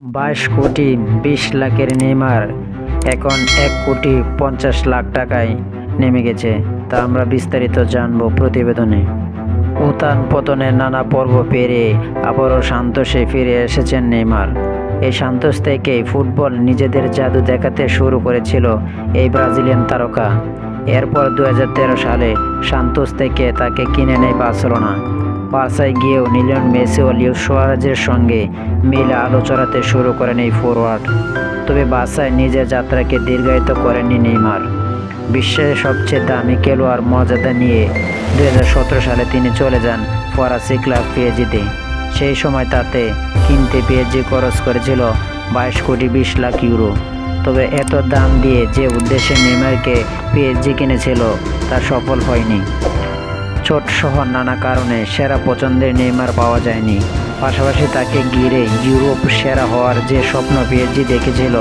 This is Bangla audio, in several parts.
22,20,00,000-এর নেইমার এখন 1,50,00,000 টাকায় নেমে গেছে, তা আমরা বিস্তারিত জানব প্রতিবেদনে। উত্থান পতনের নানা পর্ব পেরিয়ে আবারও সান্তোসে ফিরে এসেছেন নেইমার। এই সান্তোস থেকেই ফুটবল নিজেদের জাদু দেখাতে শুরু করেছিল এই ব্রাজিলিয়ান তারকা। এরপর 2013 সালে সান্তোস থেকে তাকে কিনে নেয় বার্সেলোনা। বার্সায় গিয়েও লিওনেল মেসি ও লুইস সুয়ারেজের সঙ্গে মিলে আলো ছড়াতে শুরু করেন এই ফরোয়ার্ড। তবে বার্সায় নিজের যাত্রাকে দীর্ঘায়িত করেননি নেইমার। বিশ্বের সবচেয়ে দামি খেলোয়াড় মর্যাদা নিয়ে 2017 সালে তিনি চলে যান ফরাসি ক্লাব পিএসজিতে। সেই সময় তাতে কিনতে পিএসজি খরচ করেছিল 22,20,00,000 ইউরো। তবে এত দাম দিয়ে যে উদ্দেশ্যে নেইমারকে পিএসজি কিনেছিল তা সফল হয়নি। চোটসহ নানা কারণে সেরা পছন্দের নেইমার পাওয়া যায়নি। পাশাপাশি তাকে ঘিরে ইউরোপ সেরা হওয়ার যে স্বপ্ন পিএসজি দেখেছিল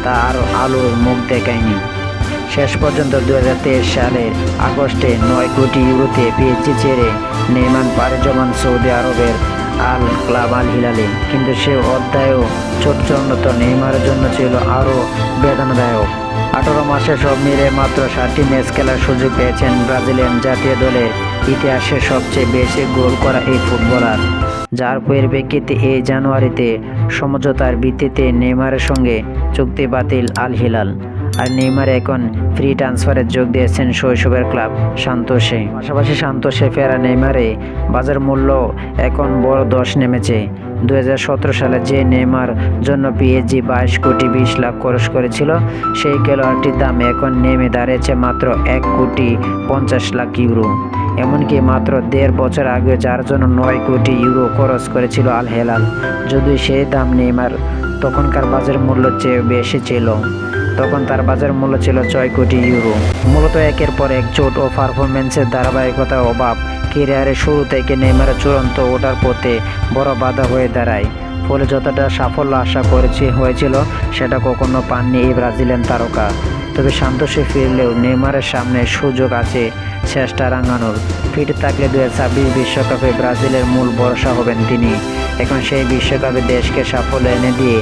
তা আর আলোর মুখ দেখায়নি। শেষ পর্যন্ত 2023 সালের আগস্টে 9 কোটি ইউরোতে পিএসজি ছেড়ে নেইমার পাড়ি জমান সৌদি আরবের ক্লাব আল হিলালে। কিন্তু সে অধ্যায়ও চোটজনিত নেইমারের জন্য ছিল আরও বেদনাদায়ক। 18 মাসে সব মিলে মাত্র 7টি ম্যাচ খেলার সুযোগ পেয়েছেন ব্রাজিলিয়ান জাতীয় দলের ইতিহাসে সবচেয়ে বেশি গোল করা এই ফুটবলার, যার পরিপ্রেক্ষিতে এই জানুয়ারিতে সমঝোতার ভিত্তিতে নেইমারের সঙ্গে চুক্তি বাতিল আল হিলাল। আর নেইমার এখন ফ্রি ট্রান্সফারে যোগ দিয়েছেন শৈশবের ক্লাব সান্তোসে। পাশাপাশি সান্তোসে ফেরা নেইমারে বাজার মূল্য এখন বড় ধস নেমেছে। 2017 সালে যে নেইমার জন্য পিএসজি 22,20,00,000 খরচ করেছিল, সেই খেলোয়াড়টির দাম এখন নেমে দাঁড়িয়েছে মাত্র 1,50,00,000 ইউরো। এমনকি মাত্র 1.5 বছর আগে যার জন্য 9 কোটি ইউরো খরচ করেছিল আল হিলাল, যদি সেই দাম নেইমার তখনকার বাজার মূল্য চেয়ে বেশি ছিল। তখন তার বাজার মূল্য ছিল 6 কোটি ইউরো। মূলত একের পর এক চোট ও পারফরম্যান্সের ধারাবাহিকতার অভাব ক্যারিয়ারের শুরু থেকে নেইমারের চূড়ান্ত ওঠার পথে বড় বাধা হয়ে দাঁড়ায়। ফলে যতটা সাফল্য আশা হয়েছিল সেটা কখনো পাননি এই ব্রাজিলিয়ান তারকা। তবে সান্তোসে ফিরলেও নেইমারের সামনে সুযোগ আছে চেষ্টা রাঙানোর। ফিট থাকলে 2026 বিশ্বকাপে ব্রাজিলের মূল ভরসা হবেন তিনি। এখন সেই বিশ্বকাপে দেশকে সাফল্য এনে দিয়ে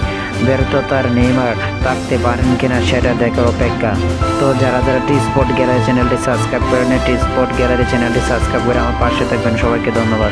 ব্যর্থতার নেইমার রাখতে পারেন কিনা সেটা দেখার অপেক্ষা। তো যারা টি স্পোর্ট গ্যালারি চ্যানেলটি সাবস্ক্রাইব করেন, টি স্পোর্ট গ্যালারি চ্যানেলটি সাবস্ক্রাইব করে আমার পাশে থাকবেন। সবাইকে ধন্যবাদ।